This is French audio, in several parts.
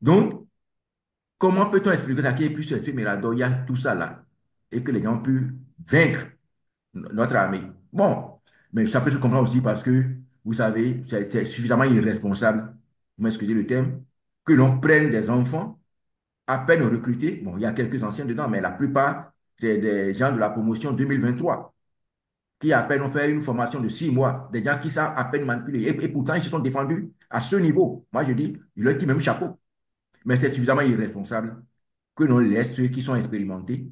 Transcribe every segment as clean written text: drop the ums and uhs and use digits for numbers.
Donc, comment peut-on expliquer ça qu'il y ait pu se faire Mirador, il y a tout ça là, et que les gens ont pu vaincre notre armée? Bon, mais ça peut se comprendre aussi parce que, vous savez, c'est suffisamment irresponsable, vous m'excusez le terme, que l'on prenne des enfants à peine recrutés. Bon, il y a quelques anciens dedans, mais la plupart, c'est des gens de la promotion 2023 qui à peine ont fait une formation de 6 mois, des gens qui savent à peine manipuler. Et pourtant, ils se sont défendus à ce niveau. Moi, je dis, je leur dis même chapeau. Mais c'est suffisamment irresponsable que l'on laisse ceux qui sont expérimentés,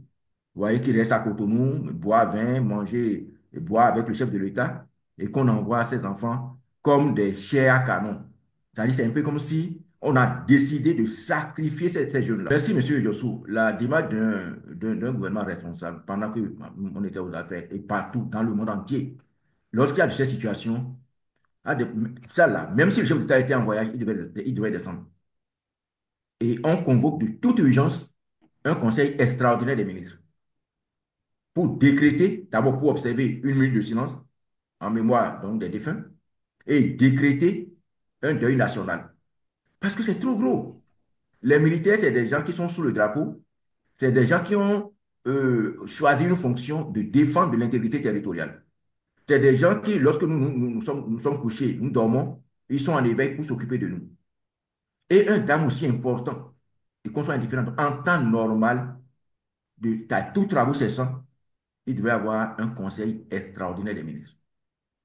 vous voyez, qui restent à Cotonou, boire vin, manger, et boire avec le chef de l'État, et qu'on envoie ces enfants comme des chairs à canon. C'est-à-dire, c'est un peu comme si on a décidé de sacrifier ces jeunes-là. Merci, Monsieur Yossou. La démarche d'un gouvernement responsable, pendant que on était aux affaires, et partout dans le monde entier, lorsqu'il y a de ces situations, ça là, même si le chef d'État était en voyage, il devait descendre. Et on convoque de toute urgence un conseil extraordinaire des ministres pour décréter, d'abord pour observer 1 minute de silence en mémoire donc des défunts et décréter un deuil national. Parce que c'est trop gros. Les militaires, c'est des gens qui sont sous le drapeau, c'est des gens qui ont choisi une fonction de défendre de l'intégrité territoriale. C'est des gens qui, lorsque nous sommes couchés, nous dormons, ils sont en éveil pour s'occuper de nous. Et un drame aussi important, et qu'on soit indifférent, en temps normal, tout travaux cessant, il devait y avoir un conseil extraordinaire des ministres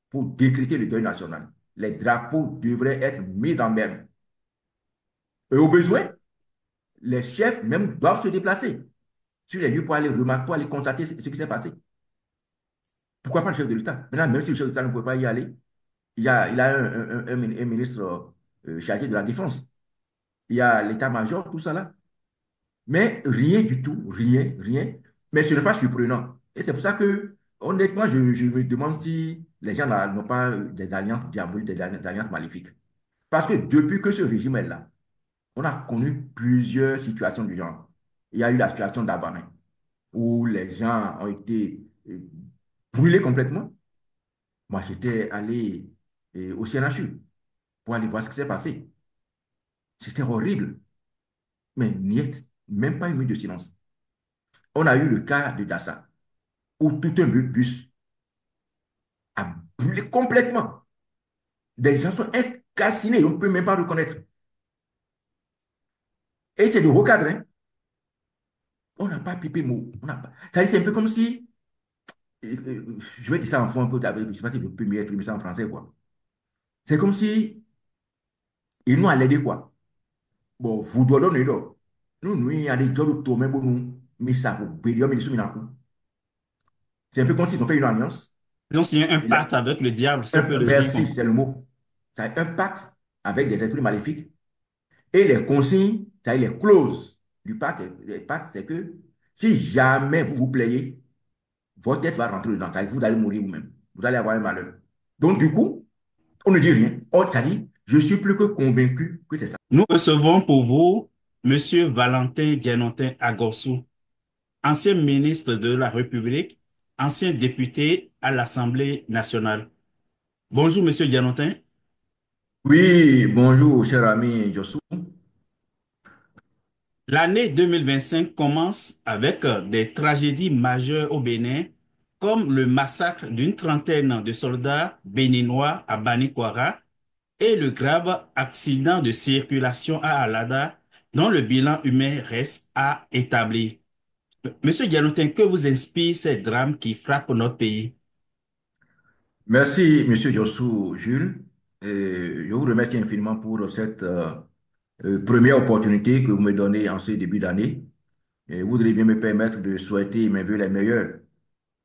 pour décréter le deuil national. Les drapeaux devraient être mis en berne. Et au besoin, les chefs même doivent se déplacer sur les lieux pour aller remarquer, pour aller constater ce qui s'est passé. Pourquoi pas le chef de l'État? Maintenant, même si le chef de l'État ne pouvait pas y aller, il a un ministre chargé de la Défense. Il y a l'état-major, tout ça là. Mais rien du tout, rien, rien. Mais ce n'est pas surprenant. Et c'est pour ça que, honnêtement, je me demande si les gens là n'ont pas des alliances diaboliques, des alliances maléfiques. Parce que depuis que ce régime est là, on a connu plusieurs situations du genre. Il y a eu la situation d'Abamey, où les gens ont été brûlés complètement. Moi, j'étais allé au CNHU pour aller voir ce qui s'est passé. C'était horrible. Mais niet, même pas une minute de silence. On a eu le cas de Dassa, où tout un bus a brûlé complètement. Des gens sont calcinés, on ne peut même pas reconnaître. Et c'est de recadrer. Hein. On n'a pas pipé mot. On n'a pas... C'est un peu comme si, je vais dire ça en fond un peu, je ne sais pas si je peux mieux exprimer ça en français, quoi. C'est comme si ils nous allaient dire quoi. Bon, vous donnez donc. Nous, il y a des jobs autour, mais bon, nous, mais ça vaut bien, mais c'est un peu comme s'ils ont fait une alliance. Ils ont signé un Et là, pacte avec le diable, si on peut le dire merci, comme c'est le mot. Ça a un pacte avec des esprits maléfiques. Et les consignes, c'est-à-dire les clauses du pacte, les pactes, c'est que si jamais vous vous playez, votre tête va rentrer dedans. C'est-à-dire que vous allez mourir vous-même. Vous allez avoir un malheur. Donc, du coup, on ne dit rien. C'est-à-dire, je suis plus que convaincu que c'est ça. nous recevons pour vous Monsieur Valentin Dianotin Agossou, ancien ministre de la République, ancien député à l'Assemblée nationale. Bonjour, Monsieur Dianotin. Oui, bonjour, cher ami Jossou. L'année 2025 commence avec des tragédies majeures au Bénin, comme le massacre d'une trentaine de soldats béninois à Banikwara et le grave accident de circulation à Alada, dont le bilan humain reste à établir. Monsieur Dianotin, que vous inspirent ces drames qui frappent notre pays? Merci, monsieur Jossou Jules. Et je vous remercie infiniment pour cette première opportunité que vous me donnez en ce début d'année. Et vous voudrez bien me permettre de souhaiter mes vœux les meilleurs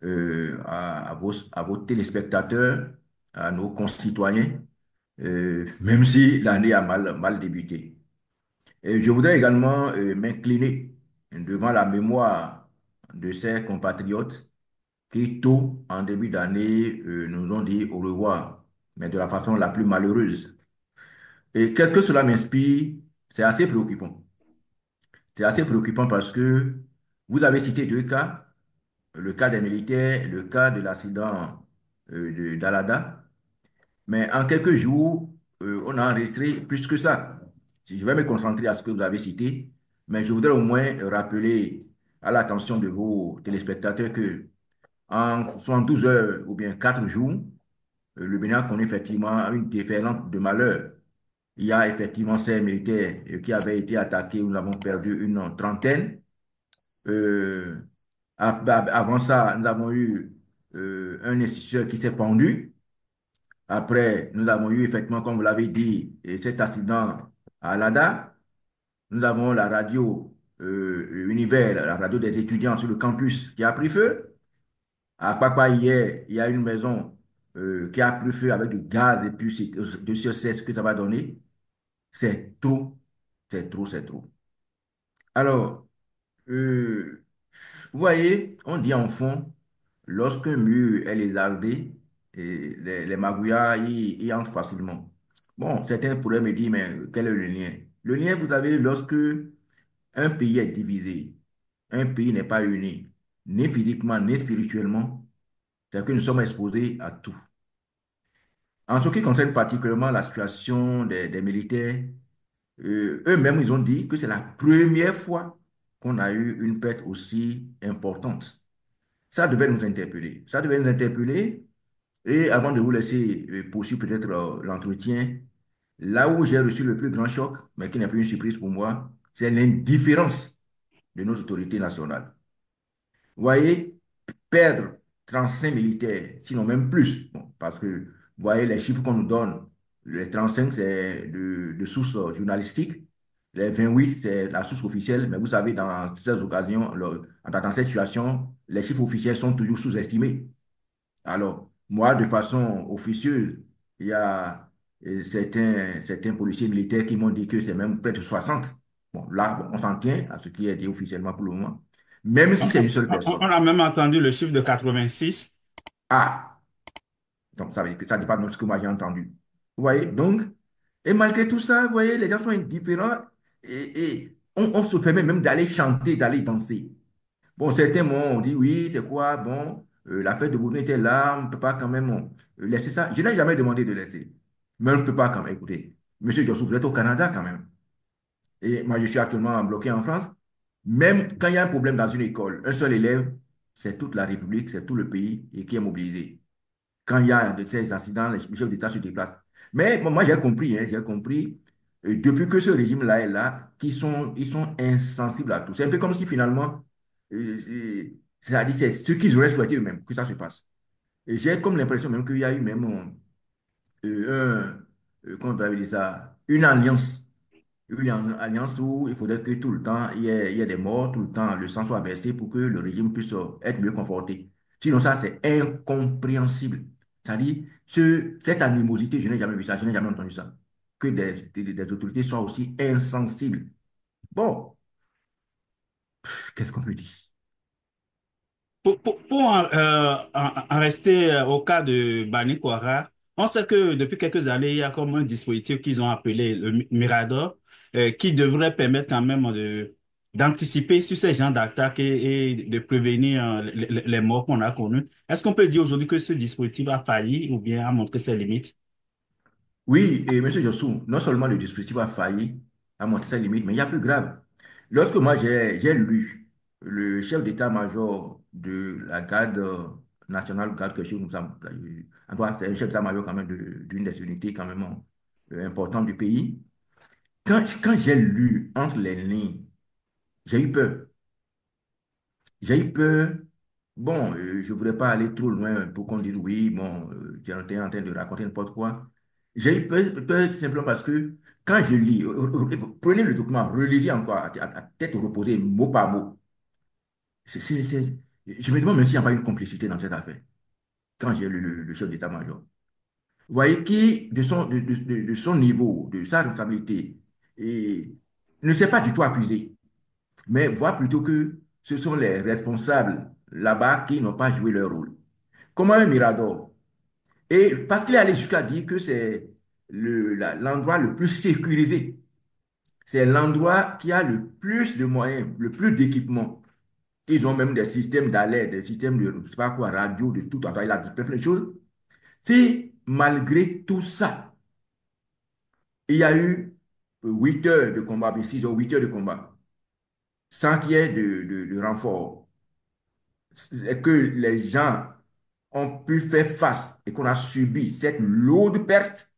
à vos téléspectateurs, à nos concitoyens, même si l'année a mal débuté. Et je voudrais également m'incliner devant la mémoire de ces compatriotes qui, tôt en début d'année, nous ont dit au revoir, mais de la façon la plus malheureuse. Et qu'est-ce que cela m'inspire? C'est assez préoccupant. C'est assez préoccupant parce que vous avez cité 2 cas, le cas des militaires, le cas de l'accident d'Alada. Mais en quelques jours, on a enregistré plus que ça. Je vais me concentrer à ce que vous avez cité, mais je voudrais au moins rappeler à l'attention de vos téléspectateurs que en 72 heures ou bien 4 jours, le Bénin connaît effectivement une déferlante de malheurs. Il y a effectivement ces militaires qui avaient été attaqués, nous avons perdu une trentaine. Euh, Avant ça, nous avons eu un instituteur qui s'est pendu. Après, nous avons eu effectivement, comme vous l'avez dit, cet accident à Lada. Nous avons la radio Univers, la radio des étudiants sur le campus qui a pris feu. À Kpakpa, hier, il y a une maison qui a pris feu avec du gaz et puis de ce ce que ça va donner. C'est trop, c'est trop, c'est trop. Alors, vous voyez, on dit en fond, lorsqu'un mur est lézardé, et les magouillards y entrent facilement. Bon, certains pourraient me dire, mais quel est le lien? Le lien, vous savez, lorsque un pays est divisé, un pays n'est pas uni, ni physiquement, ni spirituellement, c'est que nous sommes exposés à tout. En ce qui concerne particulièrement la situation des militaires, eux-mêmes, ils ont dit que c'est la première fois qu'on a eu une perte aussi importante. Ça devait nous interpeller. Ça devait nous interpeller. Et avant de vous laisser poursuivre peut-être l'entretien, là où j'ai reçu le plus grand choc, mais qui n'est plus une surprise pour moi, c'est l'indifférence de nos autorités nationales. Vous voyez, perdre 35 militaires, sinon même plus, bon, parce que vous voyez les chiffres qu'on nous donne, les 35 c'est de source journalistique, les 28 c'est la source officielle, mais vous savez, dans ces occasions, dans cette situation, les chiffres officiels sont toujours sous-estimés. Alors, moi, de façon officieuse, il y a certains policiers militaires qui m'ont dit que c'est même près de 60. Bon, là, bon, on s'en tient à ce qui est dit officiellement pour le moment. Même si c'est une seule On personne. a même entendu le chiffre de 86. Ah, donc ça veut dire que ça dépend de ce que moi j'ai entendu. Vous voyez, donc, et malgré tout ça, vous voyez, les gens sont indifférents et on se permet même d'aller chanter, d'aller danser. Bon, certains m'ont dit, oui, c'est quoi? Bon, la fête de Bourgogne était là, on ne peut pas quand même laisser ça. Je n'ai jamais demandé de laisser. Mais on ne peut pas quand même. Écoutez, Monsieur Jossou, vous êtes au Canada quand même. Et moi, je suis actuellement bloqué en France. Même quand il y a un problème dans une école, un seul élève, c'est toute la République, c'est tout le pays et qui est mobilisé. Quand il y a de ces incidents, les chefs d'État se déplacent. Mais bon, moi, j'ai compris, hein, j'ai compris, depuis que ce régime-là est là, ils sont insensibles à tout. C'est un peu comme si finalement, c'est-à-dire c'est ce qu'ils auraient souhaité eux-mêmes que ça se passe. Et j'ai comme l'impression même qu'il y a eu même comment on va dire ça, une alliance où il faudrait que tout le temps il y ait des morts, tout le temps le sang soit versé pour que le régime puisse être mieux conforté. Sinon, ça, c'est incompréhensible. C'est-à-dire, cette animosité, je n'ai jamais vu ça, je n'ai jamais entendu ça. Que des autorités soient aussi insensibles. Bon, qu'est-ce qu'on peut dire? Pour en rester au cas de Bani Kwara, on sait que depuis quelques années, il y a comme un dispositif qu'ils ont appelé le Mirador, qui devrait permettre quand même d'anticiper sur ces genres d'attaques et de prévenir les morts qu'on a connus. Est-ce qu'on peut dire aujourd'hui que ce dispositif a failli ou bien a montré ses limites? Oui, et M. Jossou, non seulement le dispositif a failli, a montré ses limites, mais il y a plus grave. Lorsque moi j'ai lu le chef d'état-major de la garde nationale, garde quelque chose, nous sommes, en tout cas, c'est un chef d'état-major quand même d'une des unités quand même importantes du pays. Quand j'ai lu entre les lignes, j'ai eu peur. J'ai eu peur. Bon, je ne voudrais pas aller trop loin pour qu'on dise oui, bon, tu es en train de raconter n'importe quoi. J'ai eu peur tout simplement parce que quand je lis, prenez le document, relisez encore à tête reposée, mot par mot. Je me demande même s'il n'y a pas une complicité dans cette affaire, quand j'ai lu le chef d'état-major. Vous voyez qui, de son niveau, de sa responsabilité, et, ne s'est pas du tout accusé, mais voit plutôt que ce sont les responsables là-bas qui n'ont pas joué leur rôle. Comment un Mirador? Et parce qu'il est allé jusqu'à dire que c'est l'endroit le plus sécurisé. C'est l'endroit qui a le plus de moyens, le plus d'équipements. Ils ont même des systèmes d'alerte, des systèmes de, je sais pas quoi, radio, de tout. Il a dit plein de choses. Si, malgré tout ça, il y a eu 8 heures de combat, bien 6 heures, 8 heures de combat, sans qu'il y ait de renfort, et que les gens ont pu faire face et qu'on a subi cette lourde perte,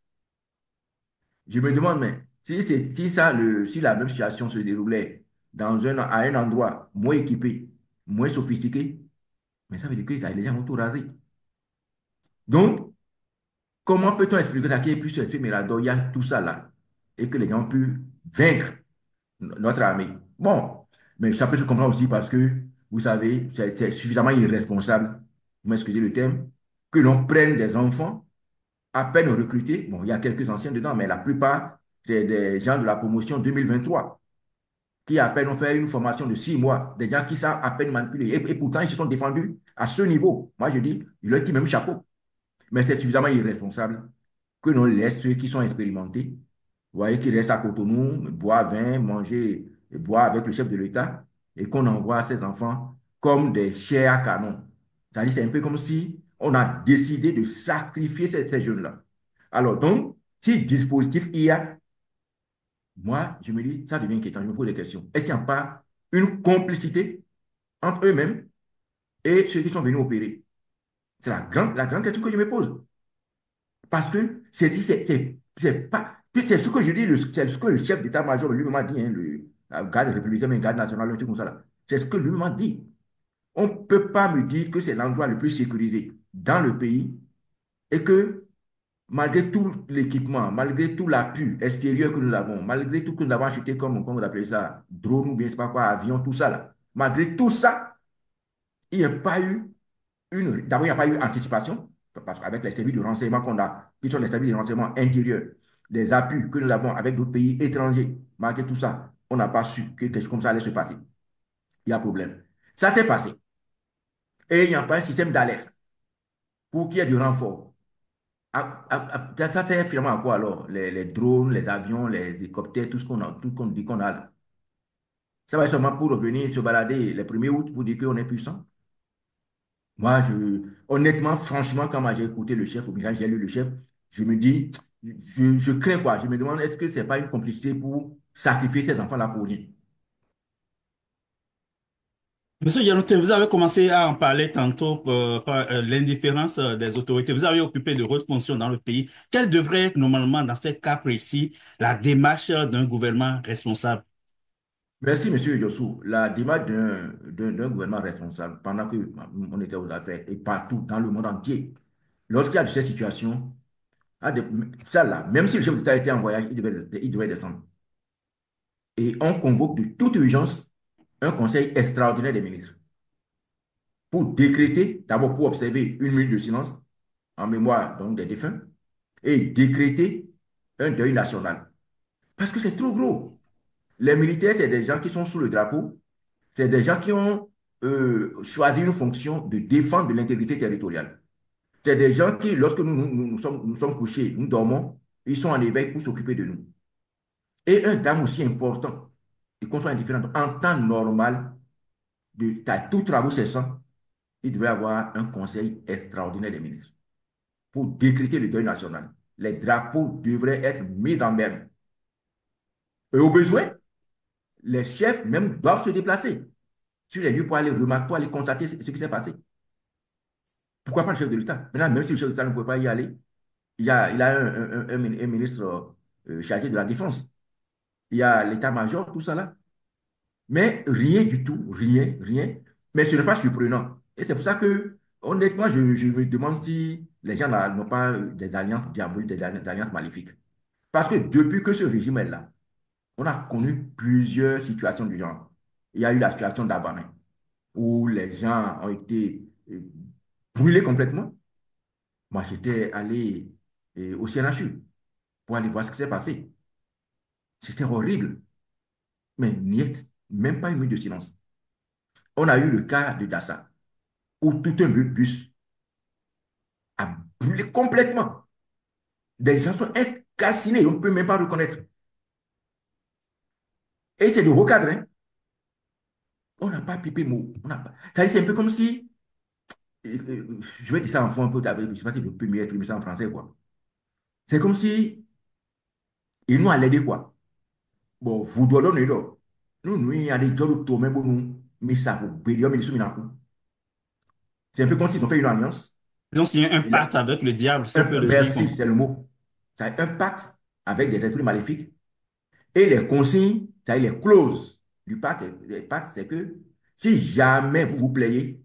je me demande, mais si la même situation se déroulait à un endroit moins équipé, moins sophistiqué, mais ça veut dire que les gens ont tout rasé. Donc, comment peut-on expliquer ça qu'il y ait pu se faire Mirador, il y a tout ça là, et que les gens ont pu vaincre notre armée? Bon, mais ça peut se comprendre aussi parce que, vous savez, c'est suffisamment irresponsable, vous m'excusez le terme, que l'on prenne des enfants à peine recrutés. Bon, il y a quelques anciens dedans, mais la plupart, c'est des gens de la promotion 2023 qui à peine ont fait une formation de 6 mois, des gens qui savent à peine manipuler. Et pourtant, ils se sont défendus à ce niveau. Moi, je dis, je leur dis même chapeau. Mais c'est suffisamment irresponsable que l'on laisse ceux qui sont expérimentés, vous voyez, qui restent à Cotonou, boire vin, manger, et boire avec le chef de l'État, et qu'on envoie ces enfants comme des chairs à canon. C'est-à-dire, c'est un peu comme si on a décidé de sacrifier ces jeunes-là. Alors, donc, si dispositif il y a, moi, je me dis, ça devient inquiétant, je me pose des questions. Est-ce qu'il n'y a pas une complicité entre eux-mêmes et ceux qui sont venus opérer? C'est la grande question que je me pose. Parce que c'est pas. Puis c'est ce que je dis, c'est ce que le chef d'état-major lui-même a dit, hein, le garde républicain, mais garde national, un truc comme ça là. C'est ce que lui-même a dit. On ne peut pas me dire que c'est l'endroit le plus sécurisé dans le pays et que malgré tout l'équipement, malgré tout l'appui extérieur que nous avons, malgré tout que nous avons acheté comme vous appelez ça, drone ou bien je sais pas quoi, avion, tout ça là, malgré tout ça, il n'y a pas eu d'abord, il n'y a pas eu anticipation, parce qu'avec les services de renseignement qu'on a, qui sont les services de renseignement intérieurs, les appuis que nous avons avec d'autres pays étrangers, malgré tout ça, on n'a pas su que quelque chose comme ça allait se passer. Il y a problème. Ça s'est passé. Et il n'y a pas un système d'alerte pour qu'il y ait du renfort. Ça sert finalement à quoi alors? Les drones, les avions, les hélicoptères, tout ce qu'on a, tout ce qu'on dit qu'on a là. Ça va être seulement pour revenir se balader les 1er août pour dire qu'on est puissant. Moi, honnêtement, franchement, quand moi j'ai écouté le chef, ou bien j'ai lu le chef, je me dis, je crains quoi. Je me demande, est-ce que c'est pas une complicité pour sacrifier ces enfants-là pour rien? Monsieur Janotin, vous avez commencé à en parler tantôt par l'indifférence des autorités. Vous avez occupé de hautes fonctions dans le pays. Quelle devrait être normalement, dans ces cas précis, la démarche d'un gouvernement responsable? Merci, monsieur Yossou. La démarche d'un gouvernement responsable, pendant que on était aux affaires et partout dans le monde entier, lorsqu'il y a de ces situations, ça là, même si le chef d'État était en voyage, il devait descendre. Et on convoque de toute urgence un conseil extraordinaire des ministres pour décréter, d'abord pour observer 1 minute de silence en mémoire donc des défunts et décréter un deuil national. Parce que c'est trop gros. Les militaires, c'est des gens qui sont sous le drapeau, c'est des gens qui ont choisi une fonction de défendre de l'intégrité territoriale. C'est des gens qui, lorsque nous sommes couchés, nous dormons, ils sont en éveil pour s'occuper de nous. Et un drame aussi important, et qu'on soit indifférent, en temps normal, tout travaux cessant, il devrait y avoir un conseil extraordinaire des ministres pour décréter le deuil national. Les drapeaux devraient être mis en berne. Et au besoin, les chefs même doivent se déplacer sur les lieux pour aller remarquer, pour aller constater ce qui s'est passé. Pourquoi pas le chef de l'État? Maintenant, même si le chef de l'État ne peut pas y aller, il a un ministre chargé de la Défense. Il y a l'état-major, tout ça là. Mais rien du tout, rien, rien. Mais ce n'est pas surprenant. Et c'est pour ça que, honnêtement, je me demande si les gens n'ont pas des alliances diaboliques, des alliances maléfiques. Parce que depuis que ce régime est là, on a connu plusieurs situations du genre. Il y a eu la situation d'Avamé, où les gens ont été brûlés complètement. Moi, j'étais allé au CNHU pour aller voir ce qui s'est passé. C'était horrible. Mais niet, même pas une minute de silence. On a eu le cas de Dassa, où tout un bus a brûlé complètement. Des gens sont calcinés, on ne peut même pas reconnaître. Et c'est de recadrer. Hein. On n'a pas pipé mot. On n'a pas. C'est un peu comme si, je vais dire ça en fond un peu, je ne sais pas si je peux mieux exprimer ça en français, quoi. C'est comme si ils nous allaient aider, quoi. bon, vous donnez là. Nous, il y a des jobs tout même pour nous, mais ça vous brille, mais ils sont mis en coup. C'est un peu comme s'ils ont fait une alliance. Ils ont signé un Et là, pacte avec le diable, si on peut le dire merci, comme. c'est le mot. Ça a un pacte avec des esprits maléfiques. Et les consignes, c'est-à-dire les clauses du pacte, les pactes, c'est que si jamais vous vous playez,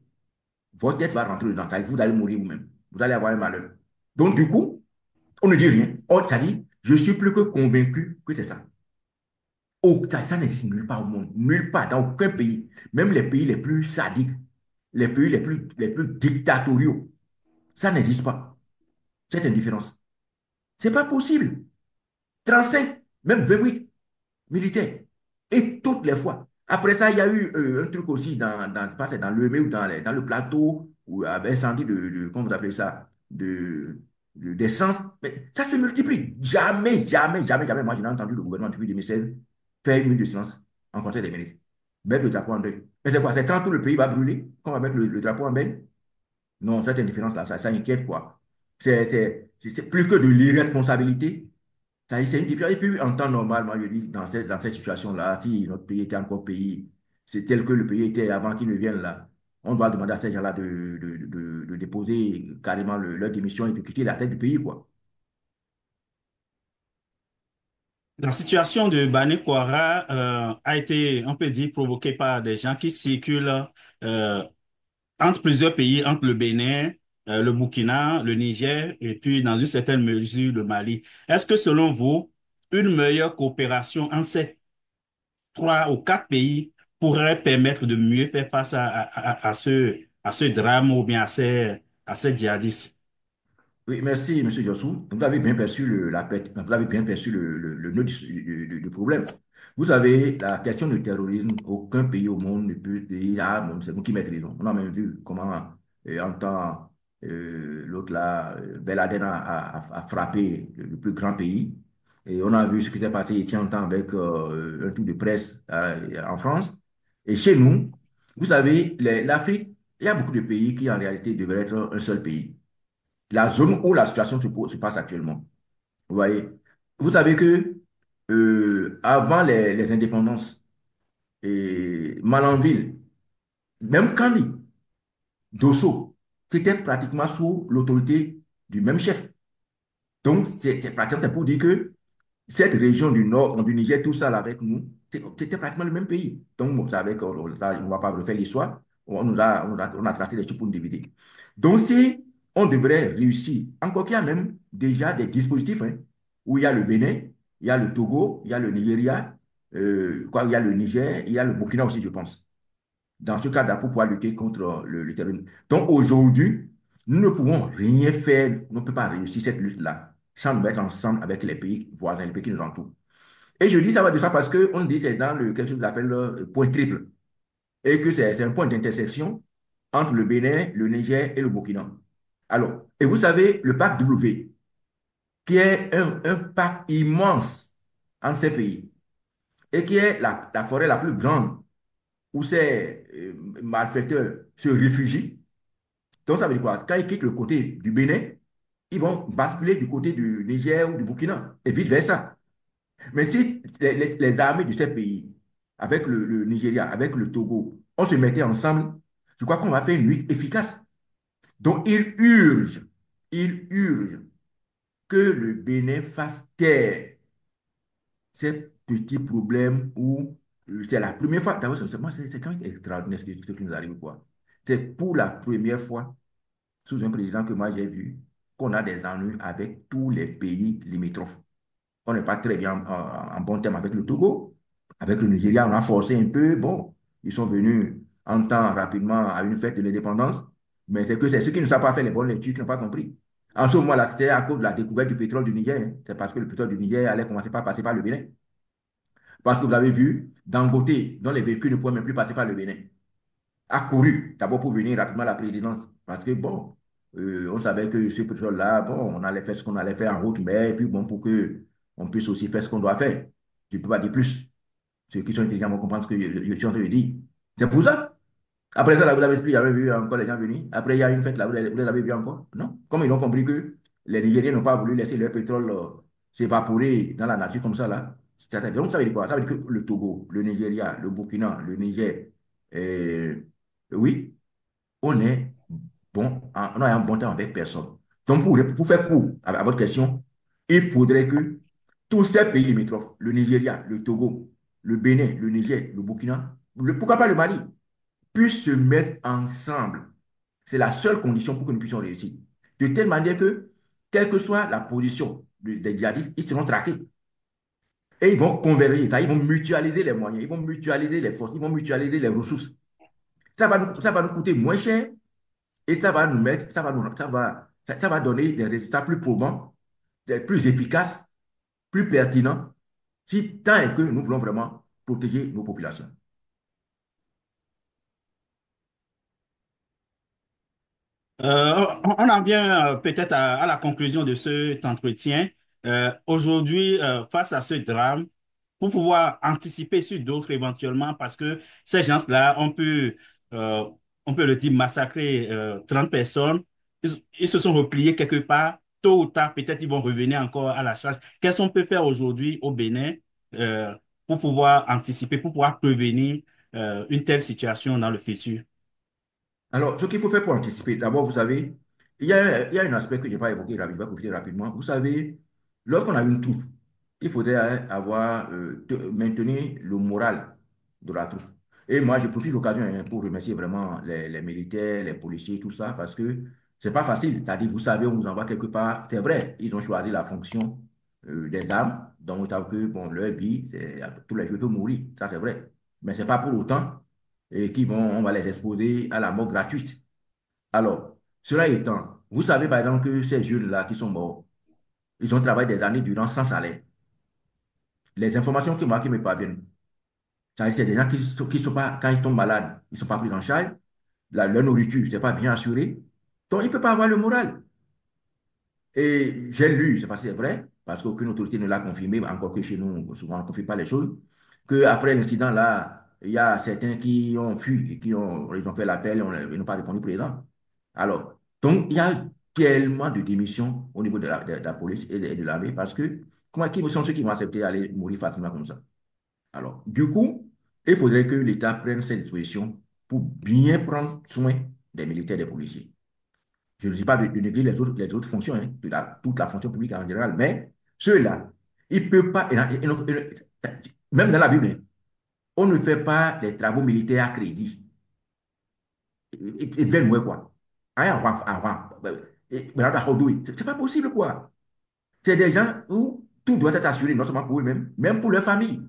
votre tête va rentrer dedans. C'est-à-dire que vous allez mourir vous-même. Vous allez avoir un malheur. Donc, du coup, on ne dit rien. Oh, ça dit, je suis plus que convaincu que c'est ça. Oh, ça n'existe nulle part au monde. Nulle part, dans aucun pays. Même les pays les plus sadiques, les pays les plus dictatoriaux. Ça n'existe pas. Cette indifférence. C'est pas possible. 35, même 28 militaires. Et toutes les fois. Après ça, il y a eu un truc aussi dans le ou dans le plateau, où avait incendie comment vous appelez ça, d'essence. Mais ça se multiplie. Jamais, jamais, jamais, jamais. Moi, je n'ai entendu le gouvernement depuis 2016 faire une minute de silence en conseil des ministres. Mettre le drapeau en deuil. Mais c'est quoi? C'est quand tout le pays va brûler qu'on va mettre le drapeau en berne? Non, cette indifférence-là, ça inquiète quoi. C'est plus que de l'irresponsabilité. C'est une différence. Et puis, en temps normal, moi, je dis, dans cette situation-là, si notre pays était encore pays, c'est tel que le pays était avant qu'ils ne viennent là, on doit demander à ces gens-là de déposer carrément leur démission et de quitter la tête du pays, quoi. La situation de Banekwara a été, on peut dire, provoquée par des gens qui circulent euh, entre plusieurs pays, entre le Bénin, le Burkina, le Niger et puis dans une certaine mesure le Mali. Est-ce que selon vous, une meilleure coopération entre ces trois ou quatre pays pourrait permettre de mieux faire face à ce drame ou bien à ces djihadistes? Oui, merci, M. Jossou. Vous avez bien perçu vous avez bien perçu le nœud du problème. Vous savez, la question du terrorisme, aucun pays au monde ne peut dire, ah, bon, c'est nous qui maîtrisons. On a même vu comment, en temps, l'autre là, Ben Laden a frappé le plus grand pays. Et on a vu ce qui s'est passé ici en temps avec un tour de presse en France. Et chez nous, vous savez, l'Afrique, il y a beaucoup de pays qui en réalité devraient être un seul pays. La zone où la situation se passe actuellement. Vous voyez, vous savez que avant les indépendances, Malanville, même Kandi, Dosso, c'était pratiquement sous l'autorité du même chef. Donc, pratiquement c'est pour dire que cette région du nord, du Niger, tout ça là avec nous, c'était pratiquement le même pays. Donc, bon, ça avec, on ne va pas refaire l'histoire. On a tracé les choses pour nous diviser. Donc, si on devrait réussir, encore qu'il y a même déjà des dispositifs hein, où il y a le Bénin, il y a le Togo, il y a le Nigeria, il y a le Niger, il y a le Burkina aussi, je pense. Dans ce cas-là, pour pouvoir lutter contre le terrorisme. Donc, aujourd'hui, nous ne pouvons rien faire, on ne peut pas réussir cette lutte-là sans nous mettre ensemble avec les pays voisins, les pays qui nous entourent. Et je dis ça va de ça parce qu'on dit que c'est dans quelque chose qu'on appelle le point triple et que c'est un point d'intersection entre le Bénin, le Niger et le Burkina. Alors, et vous savez, le pacte W, qui est un pacte immense entre ces pays et qui est la forêt la plus grande où ces malfaiteurs se réfugient. Donc, ça veut dire quoi? Quand ils quittent le côté du Bénin, ils vont basculer du côté du Niger ou du Burkina et vice-versa. Mais si les armées de ces pays, avec le Nigeria, avec le Togo, on se mettait ensemble, je crois qu'on va faire une lutte efficace. Donc, il urge que le Bénin fasse taire ces petits problèmes où c'est la première fois. D'abord, c'est quand même extraordinaire ce qui nous arrive, quoi. C'est pour la première fois sous un président que moi j'ai vu qu'on a des ennuis avec tous les pays limitrophes. On n'est pas très bien en bon terme avec le Togo. Avec le Nigeria, on a forcé un peu. Bon, ils sont venus en temps rapidement à une fête de l'indépendance. Mais c'est que c'est ceux qui ne savent pas faire les bonnes lectures qui n'ont pas compris. En ce moment-là, c'était à cause de la découverte du pétrole du Niger, hein. C'est parce que le pétrole du Niger allait commencer par passer par le Bénin. Parce que vous avez vu, Dangote, dont les véhicules ne pouvaient même plus passer par le Bénin, a couru d'abord pour venir rapidement à la présidence. Parce que, bon, on savait que ce pétrole-là, bon, on allait faire ce qu'on allait faire en route, mais puis, bon, pour que on puisse aussi faire ce qu'on doit faire. Je ne peux pas dire plus. Ceux qui sont intelligents vont comprendre ce que je suis en train de dire. C'est pour ça. Après ça, là, vous l'avez expliqué, j'avais vu encore les gens venir. Après, il y a une fête là, vous l'avez vu encore? Non? Comme ils ont compris que les Nigériens n'ont pas voulu laisser leur pétrole s'évaporer dans la nature comme ça, là. Donc, ça veut dire quoi? Ça veut dire que le Togo, le Nigeria, le Burkina, le Niger, euh, oui, on est bon, on a un bon temps avec personne. Donc, pour faire court à votre question, il faudrait que tous ces pays limitrophes, le Nigeria, le Togo, le Bénin, le Niger, le Burkina, pourquoi pas le Mali, puissent se mettre ensemble. C'est la seule condition pour que nous puissions réussir. De telle manière que, quelle que soit la position des djihadistes, ils seront traqués. Et ils vont converger, ils vont mutualiser les moyens, ils vont mutualiser les forces, ils vont mutualiser les ressources. Ça va nous coûter moins cher et ça va nous mettre, ça va donner des résultats plus probants, plus efficaces, plus pertinents, si tant est que nous voulons vraiment protéger nos populations. On en vient peut-être à la conclusion de cet entretien. Aujourd'hui, face à ce drame, pour pouvoir anticiper sur d'autres éventuellement, parce que ces gens-là, euh, on peut le dire, massacrer 30 personnes. Ils se sont repliés quelque part. Tôt ou tard, peut-être ils vont revenir encore à la charge. Qu'est-ce qu'on peut faire aujourd'hui au Bénin euh, pour pouvoir anticiper, pour pouvoir prévenir une telle situation dans le futur? Alors, ce qu'il faut faire pour anticiper, d'abord, vous savez, il y a un aspect que je n'ai pas évoqué, je vais profiter rapidement. Vous savez, lorsqu'on a une troupe, il faudrait maintenir le moral de la troupe. Et moi, je profite de l'occasion pour remercier vraiment les militaires, les policiers, tout ça, parce que c'est pas facile. C'est-à-dire, vous savez, on vous envoie quelque part. C'est vrai, ils ont choisi la fonction des armes, donc vous savez que bon, leur vie, c'est tous les jours de mourir. Ça, c'est vrai. Mais c'est pas pour autant et on va les exposer à la mort gratuite. Alors, cela étant, vous savez par exemple que ces jeunes-là qui sont morts, ils ont travaillé des années durant sans salaire. Les informations qui me parviennent, c'est des gens qui sont pas, quand ils tombent malades, ils ne sont pas pris en charge, leur nourriture n'est pas bien assurée, donc ils ne peuvent pas avoir le moral. Et j'ai lu, je ne sais pas si c'est vrai, parce qu'aucune autorité ne l'a confirmé, encore que chez nous, souvent on ne confirme pas les choses, qu'après l'incident là, il y a certains qui ont fui et ils ont fait l'appel et ils n'ont pas répondu présent. Alors, donc il y a tellement de démissions au niveau de la police et de l'armée parce que qui sont ceux qui vont accepter d'aller mourir facilement comme ça? Alors, du coup, il faudrait que l'État prenne ses dispositions pour bien prendre soin des militaires et des policiers. Je ne dis pas de négliger les autres fonctions, hein, toute la fonction publique en général, mais ceux-là, ils ne peuvent pas, même dans la Bible, hein, on ne fait pas des travaux militaires à crédit. Et 20 quoi. C'est pas possible, quoi. C'est des gens où tout doit être assuré, non seulement pour eux-mêmes, même pour leur famille.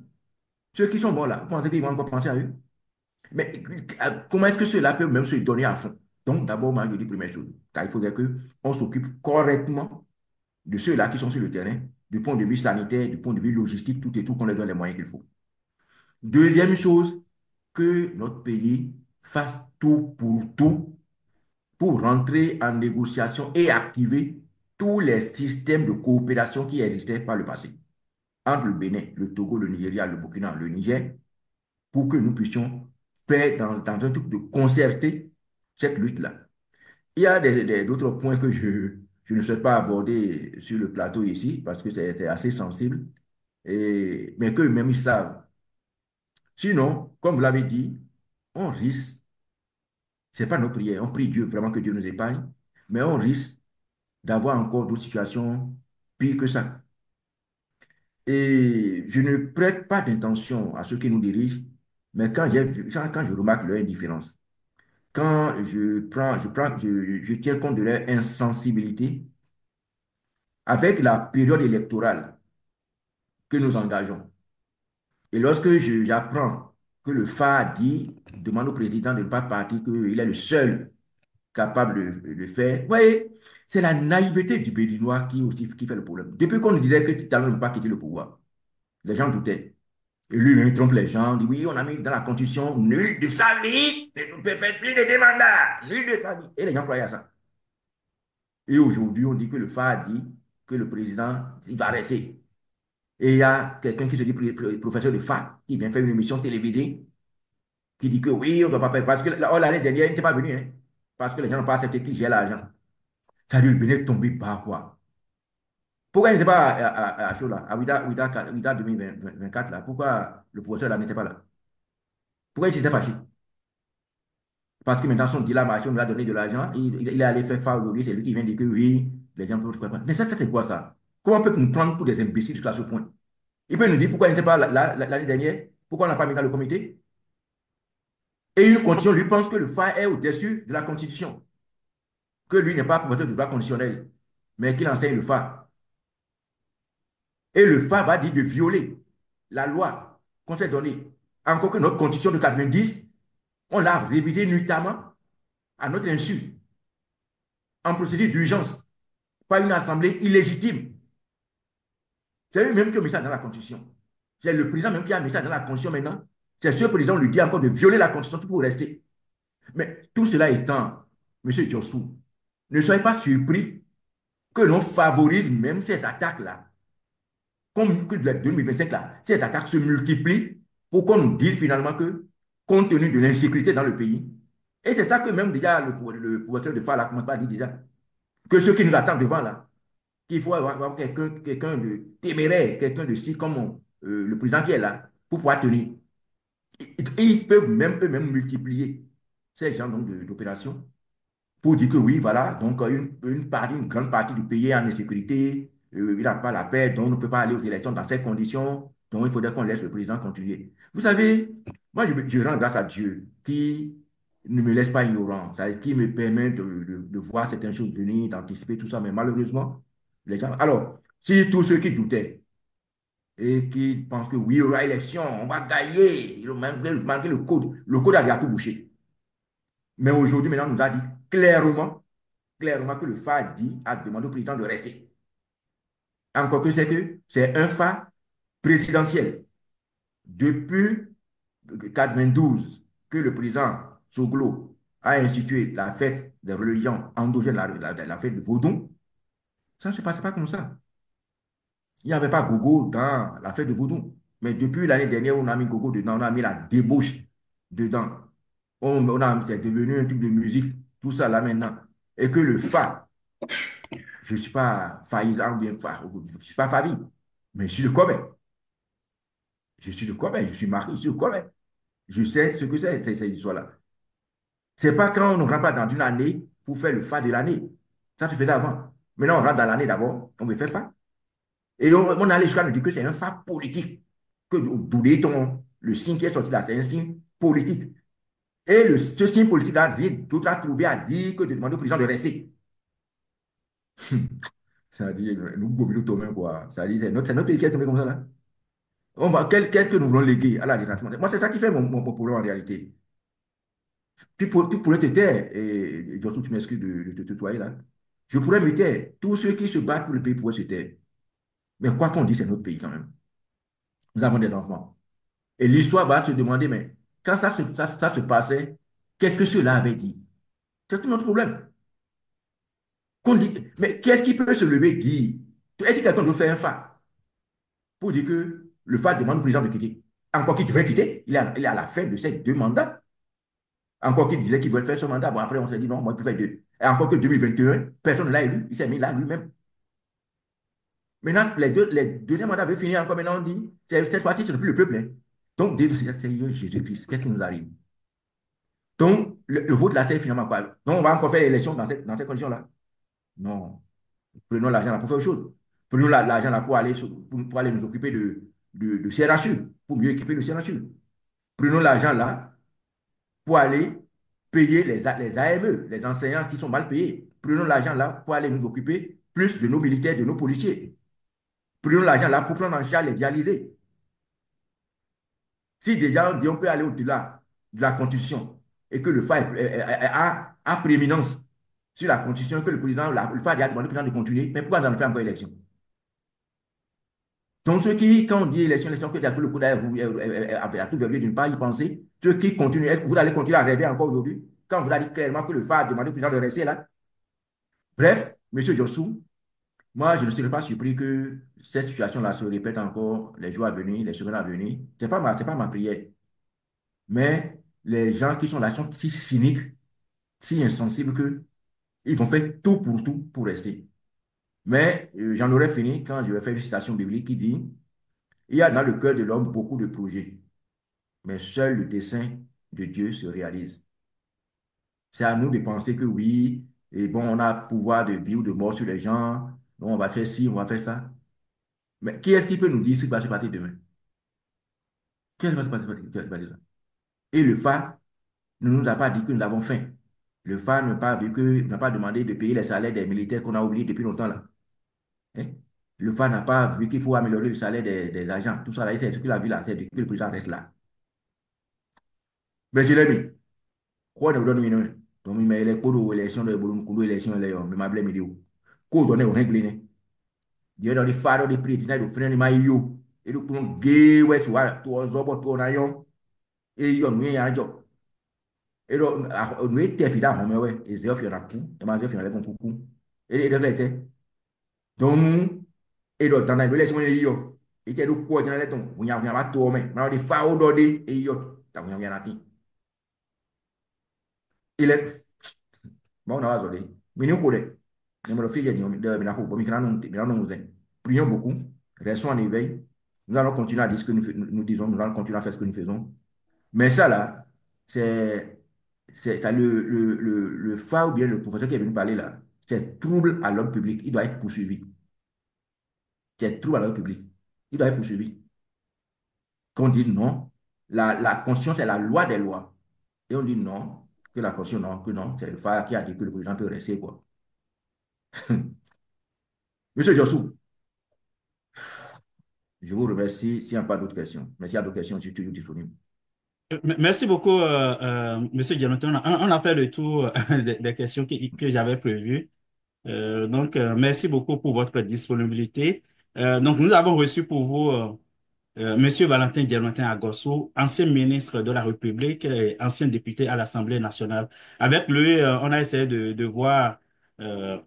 Ceux qui sont morts là, vous pensez qu'ils vont encore penser à eux? Mais comment est-ce que ceux-là peuvent même se donner à fond? Donc, d'abord, moi, je dis première chose, car il faudrait qu'on s'occupe correctement de ceux-là qui sont sur le terrain, du point de vue sanitaire, du point de vue logistique, tout et tout, qu'on leur donne les moyens qu'il faut. Deuxième chose, que notre pays fasse tout pour rentrer en négociation et activer tous les systèmes de coopération qui existaient par le passé entre le Bénin, le Togo, le Nigeria, le Burkina, le Niger, pour que nous puissions faire dans un truc de concerter cette lutte-là. Il y a d'autres points que je ne souhaite pas aborder sur le plateau ici parce que c'est assez sensible, mais qu'eux-mêmes ils savent. Sinon, comme vous l'avez dit, on risque, c'est pas nos prières, on prie Dieu vraiment que Dieu nous épargne, mais on risque d'avoir encore d'autres situations pires que ça. Et je ne prête pas d'intention à ceux qui nous dirigent, mais quand je remarque leur indifférence, quand je tiens compte de leur insensibilité avec la période électorale que nous engageons. Et lorsque j'apprends que le FA dit, demande au président de ne pas partir, qu'il est le seul capable de le faire. Vous voyez, c'est la naïveté du Béninois qui fait le problème. Depuis qu'on nous disait que Talon ne peut pas quitter le pouvoir, les gens doutaient. Et lui, il trompe les gens, il dit oui, on a mis dans la Constitution, nul de sa vie ne peut faire plus de deux mandats, nul de sa vie. Et les gens croyaient à ça. Et aujourd'hui, on dit que le FA a dit que le président, il va rester. Et il y a quelqu'un qui se dit professeur de FA, qui vient faire une émission télévisée, qui dit que oui, on ne doit pas payer. Parce que l'année dernière, il n'était pas venu, hein, parce que les gens n'ont pas accepté qu'il gère l'argent. Ça lui venait tomber par quoi? Pourquoi il n'était pas à chaud là, à Ouida 2024 là? Pourquoi le professeur là n'était pas là? Pourquoi il s'était fâché? Parce que maintenant son dilamation lui a donné de l'argent, il est allé faire face aujourd'hui, c'est lui qui vient dire que oui, les gens peuvent préparer. Mais ça c'est quoi ça? Comment on peut nous prendre pour des imbéciles jusqu'à ce point? Il peut nous dire pourquoi il n'était pas l'année dernière, pourquoi on n'a pas mis dans le comité. Et une condition lui pense que le FA est au-dessus de la Constitution, que lui n'est pas promoteur de droit conditionnel, mais qu'il enseigne le FA. Et le FA va dire de violer la loi qu'on s'est donnée. Encore que notre Constitution de 90, on l'a révisée nuitamment à notre insu, en procédure d'urgence, par une assemblée illégitime. C'est eux-mêmes qui ont mis ça dans la Constitution. C'est le président même qui a mis ça dans la Constitution maintenant. C'est ce président lui dit encore de violer la Constitution pour rester. Mais tout cela étant, M. Diossou, ne soyez pas surpris que l'on favorise même cette attaque-là, comme que de 2025 là, cette attaque se multiplie pour qu'on nous dise finalement que, compte tenu de l'insécurité dans le pays, et c'est ça que même déjà le professeur de Fall a commencé à dire déjà, que ceux qui nous attendent devant là, qu'il faut avoir quelqu'un de téméraire, quelqu'un de si comme le président qui est là, pour pouvoir tenir. Ils peuvent même eux-mêmes multiplier ces genres d'opérations pour dire que oui, voilà, donc une grande partie du pays est en insécurité, il n'a pas la paix, donc on ne peut pas aller aux élections dans ces conditions, donc il faudrait qu'on laisse le président continuer. Vous savez, moi je rends grâce à Dieu qui ne me laisse pas ignorant, qui me permet de voir certaines choses venir, d'anticiper tout ça, mais malheureusement, les gens... Alors, si tous ceux qui doutaient et qui pensent que oui, il y aura élection, on va gagner, malgré le code a déjà tout bouché. Mais aujourd'hui, maintenant, on nous a dit clairement que le FA a demandé au président de rester. Encore que c'est un FA présidentiel. Depuis 92, que le président Soglo a institué la fête des religions endogènes, la fête de Vaudon, ça ne se passe pas comme ça. Il n'y avait pas Gogo dans la fête de Vaudon. Mais depuis l'année dernière, on a mis Gogo dedans, on a mis la débauche dedans. C'est devenu un truc de musique, tout ça là maintenant. Et que le FA, je ne suis pas faillisant, bien, je ne suis pas Fabi, mais je suis le Corbet. Je suis le Corbet, je suis marié, je suis le Corbet. Je sais ce que c'est, ces histoires-là. Ce n'est pas quand on ne rentre pas dans une année pour faire le FA de l'année. Ça se faisait avant. Maintenant, on rentre dans l'année d'abord, on veut faire FA. Et on allait jusqu'à nous dire que c'est un FA politique. Que le signe qui est sorti là, c'est un signe politique. Et ce signe politique-là, rien d'autre à trouver à dire que de demander au président de rester. Ça dit, nous, nous tombons quoi. Ça dit, c'est notre pays qui est tombé comme ça là. Qu'est-ce que nous voulons léguer à la génération? Moi, c'est ça qui fait mon problème en réalité. Tu pourrais te taire, et Joshua, tu m'excuses de te tutoyer là. Je pourrais me taire. Tous ceux qui se battent pour le pays pourraient se taire. Mais quoi qu'on dise, c'est notre pays quand même. Nous avons des enfants. Et l'histoire va se demander, mais quand ça se passait, qu'est-ce que ceux-là avaient dit? C'est tout notre problème. Mais qui est-ce qui peut se lever et dire? Est-ce que quelqu'un doit faire un fa pour dire que le fa demande au président de quitter? Encore qu'il devrait quitter, il est à la fin de ses 2 mandats. Encore qu'il disait qu'il voulait faire ce mandat. Bon, après, on s'est dit non, moi, il peut faire 2. Et encore que 2021, personne ne l'a élu. Il s'est mis là lui-même. Maintenant, les derniers mandats veulent finir encore. Maintenant, on dit, cette fois-ci, ce n'est plus le peuple, hein. Donc, Seigneur Jésus-Christ, qu'est-ce qui nous arrive? Donc, le vote là, c'est finalement quoi? Donc, on va encore faire l'élection dans ces conditions-là? Non. Prenons l'argent là pour faire autre chose. Prenons l'argent là pour aller, pour aller nous occuper de CRHU, pour mieux équiper le CRHU. Prenons l'argent là pour aller payer les AME, les enseignants qui sont mal payés. Prenons l'argent là pour aller nous occuper plus de nos militaires, de nos policiers. Prenons l'argent là pour prendre en charge les dialysés. Si déjà on dit on peut aller au-delà de la Constitution et que le FA a prééminence sur la Constitution, que le président, le FA a demandé au président de continuer, mais pourquoi on en fait encore élection? Donc, ceux qui, quand on dit élection, que le coup a tout verrouillé d'une part, ils pensaient, ceux qui continuent, vous allez continuer à rêver encore aujourd'hui, quand vous avez dit clairement que le FA a demandé au président de rester là. Bref, M. Jossou, moi, je ne serais pas surpris que cette situation-là se répète encore les jours à venir, les semaines à venir. C'est pas ma prière. Mais les gens qui sont là sont si cyniques, si insensibles que ils vont faire tout pour rester. Mais j'en aurais fini quand je vais faire une citation biblique qui dit, il y a dans le cœur de l'homme beaucoup de projets, mais seul le dessein de Dieu se réalise. C'est à nous de penser que oui, et bon, on a pouvoir de vie ou de mort sur les gens, donc on va faire ci, on va faire ça. Mais qui est-ce qui peut nous dire ce qui va se passer demain? Qui est-ce qui va se passer demain? Et le phare ne nous a pas dit que nous avons faim. Le phare n'a pas demandé de payer les salaires des militaires qu'on a oubliés depuis longtemps là. Hein? Le phare n'a pas vu qu'il faut améliorer le salaire des agents. Tout ça là, c'est ce que la ville a fait depuis que le président reste là. Mais je l'ai mis. Quoi ne donne une donc il m'a électé pour l'élection de Bolum élection là, mais ma blême vidéo. Quoi donner au règle Dieu dans les phares de prix, tu frein de maillot. Et donc pour gay ouais tu vois, toi zobo toi na yon et yon nous y a job. Et donc nous était fida homme ouais, et zéro fi na ku, et ma zéro fi na le coucou. Et donc là était. Donc nous et donc dans l'élection yo, et était donc quoi dans les ton, on y a pas toi mais, na des phares d'odé et yo, ta on y a nati. Il est bon na wazole. Mini ko de. Numéro fille de Binako, bon, prions beaucoup, restons en éveil. Nous allons continuer à dire ce que nous disons, nous allons continuer à faire ce que nous faisons. Mais ça, là, c'est ça, le phare ou bien le professeur qui est venu parler là, c'est trouble à l'ordre public. Il doit être poursuivi. C'est trouble à l'ordre public. Il doit être poursuivi. Qu'on dise non, la Constitution, c'est la loi des lois. Et on dit non, que la Constitution, non, que non, c'est le phare qui a dit que le président peut rester, quoi. Monsieur Jossou, je vous remercie. S'il n'y a pas d'autres questions, mais s'il y a d'autres questions, je suis toujours disponible. Merci beaucoup, Monsieur Jonathan. On a fait le tour des questions que j'avais prévues. Merci beaucoup pour votre disponibilité. Donc, nous avons reçu pour vous Monsieur Valentin Diamantin Agosso, ancien ministre de la République et ancien député à l'Assemblée nationale. Avec lui, on a essayé de voir, euh,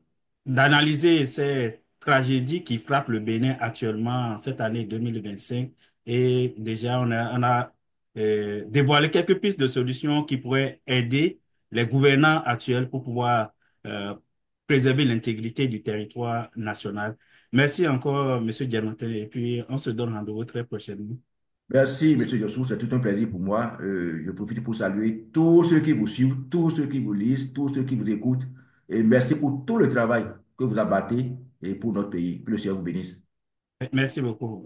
d'analyser ces tragédies qui frappent le Bénin actuellement cette année 2025. Et déjà, on a dévoilé quelques pistes de solutions qui pourraient aider les gouvernants actuels pour pouvoir euh, préserver l'intégrité du territoire national. Merci encore, Monsieur Diamantin, et puis on se donne rendez-vous très prochainement. Merci, Monsieur Jossou, c'est tout un plaisir pour moi. Je profite pour saluer tous ceux qui vous suivent, tous ceux qui vous lisent, tous ceux qui vous écoutent. Et merci pour tout le travail que vous abattez et pour notre pays. Que le Seigneur vous bénisse. Merci beaucoup.